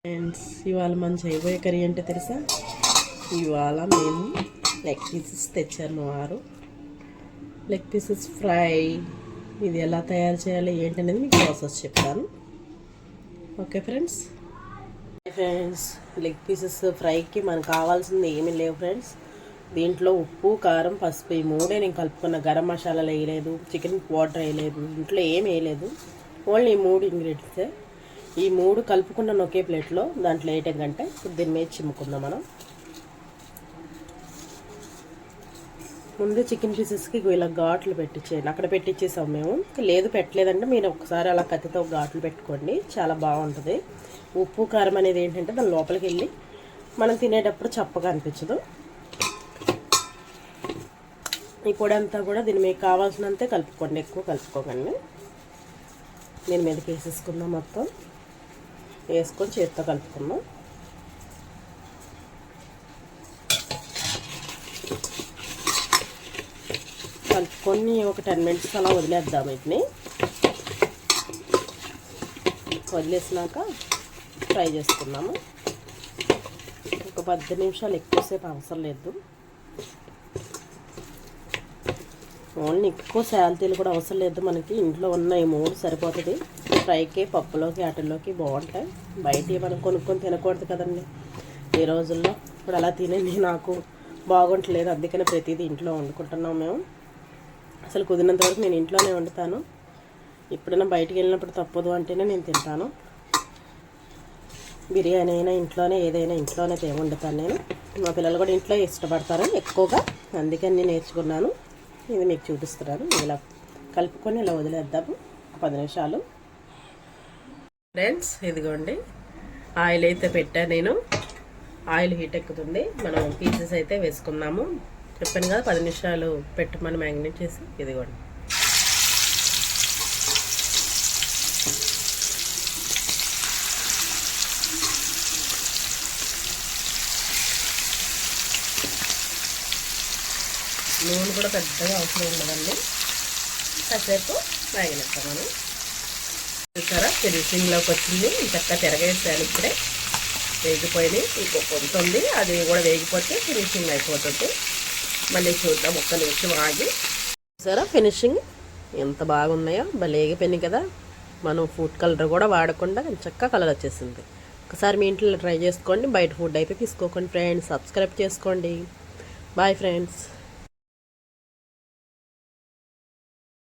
Friends, ఇవాళ మనం చేయబోయే కర్రీ అంటే తెలుసా? ఇవాళ మేము లెగ్ పీసెస్ తెచ్చారు మా వారు. Leg pieces fry. ఇది ఎలా తయారు చేయాలి ఏంటనేది మీకు ప్రాసెస్ చెప్తాను. Okay friends. లెగ్ పీసెస్ ఫ్రైకి మనకు కావాల్సింది ఏమీ లేవు ఫ్రెండ్స్. దీంట్లో ఉప్పు, కారం, పసుపు ఈ మూడే నేను కలుపుకున్న. గరం మసాలాలు వేయలేదు, చికెన్ పౌడర్ వేయలేదు, ఇంట్లో ఏమి వేయలేదు. ఓన్లీ ఈ మూడు ఇంగ్రీడియంట్సే. ఈ మూడు కలుపుకున్న ఒకే ప్లేట్లో దాంట్లో వేయటంకంటే దీని మీద చిమ్ముకుందాం మనం. ముందు చికెన్ పీసెస్కి ఇలా ఘాట్లు పెట్టించేయండి. అక్కడ పెట్టించేసాం మేము. లేదు పెట్టలేదంటే మీరు ఒకసారి అలా కత్తితో ఘాట్లు పెట్టుకోండి, చాలా బాగుంటుంది. ఉప్పు కారం అనేది ఏంటంటే దాని లోపలికి వెళ్ళి మనం తినేటప్పుడు చప్పగా అనిపించదు. ఈ పొడి అంతా కూడా దీని మీకు కావాల్సినంతే కలుపుకోండి, ఎక్కువ కలుపుకోకండి. దీని మీదకి వేసేసుకుందాం. మొత్తం వేసుకొని చేతితో కలుపుకుందాం. కలుపుకొని ఒక 10 minutes అలా వదిలేద్దాం. వీటిని వదిలేసినాక ఫ్రై చేసుకున్నాము. ఒక 10 నిమిషాలు ఎక్కువసేపు అవసరం లేదు. ఓన్లీ ఎక్కువ శాలతీలు కూడా అవసరం లేదు. మనకి ఇంట్లో ఉన్న ఈ మూడు సరిపోతుంది. ఫ్రైకి, పప్పులోకి, వాటిల్లోకి బాగుంటాయి. బయట మనం కొనుక్కొని తినకూడదు కదండి ఈ రోజుల్లో. ఇప్పుడు అలా తినేది నాకు బాగుంటలేదు. అందుకని ప్రతిదీ ఇంట్లో వండుకుంటున్నాం మేము. అసలు కుదిరినంత వరకు నేను ఇంట్లోనే వండుతాను. ఎప్పుడైనా బయటికి వెళ్ళినప్పుడు తప్పదు అంటేనే నేను తింటాను. బిర్యానీ అయినా ఇంట్లోనే, ఏదైనా ఇంట్లోనే వండుతాను నేను. మా పిల్లలు కూడా ఇంట్లో ఇష్టపడతారు ఎక్కువగా, అందుకని నేను నేర్చుకున్నాను. ఇది మీకు చూపిస్తున్నాను. ఇలా కలుపుకొని ఇలా వదిలేద్దాము 10 నిమిషాలు. ఫ్రెండ్స్, ఇదిగోండి ఆయిల్ అయితే పెట్టాను నేను. ఆయిల్ హీట్ ఎక్కుతుంది. మనం పీసెస్ అయితే వేసుకున్నాము. చెప్పాను కదా 10 నిమిషాలు పెట్టమని మ్యాగ్నేట్ చేసి. ఇదిగోండి నూనె కూడా పెద్దగా అవసరం ఉండదండి. కాసేపు వేగనిస్తామని. చూసారా, ఫినిషింగ్లోకి వచ్చింది. చక్కగా తిరగేసాను. ఇప్పుడే వేగిపోయింది. ఇంకో కొంత ఉంది, అది కూడా వేగిపోతే ఫినిషింగ్ అయిపోతుంది. మళ్ళీ చూద్దాం, ఒక్క నిమిషం ఆగి. చూసారా ఫినిషింగ్ ఎంత బాగున్నాయో, భలే వేగిపోయినాయి కదా. మనం ఫుడ్ కలర్ కూడా వాడకుండా చక్కగా కలర్ వచ్చేసింది. ఒకసారి మీ ఇంట్లో ట్రై చేసుకోండి. బయట ఫుడ్ అయితే తీసుకోకండి ఫ్రెండ్స్. సబ్స్క్రైబ్ చేసుకోండి. Bye friends.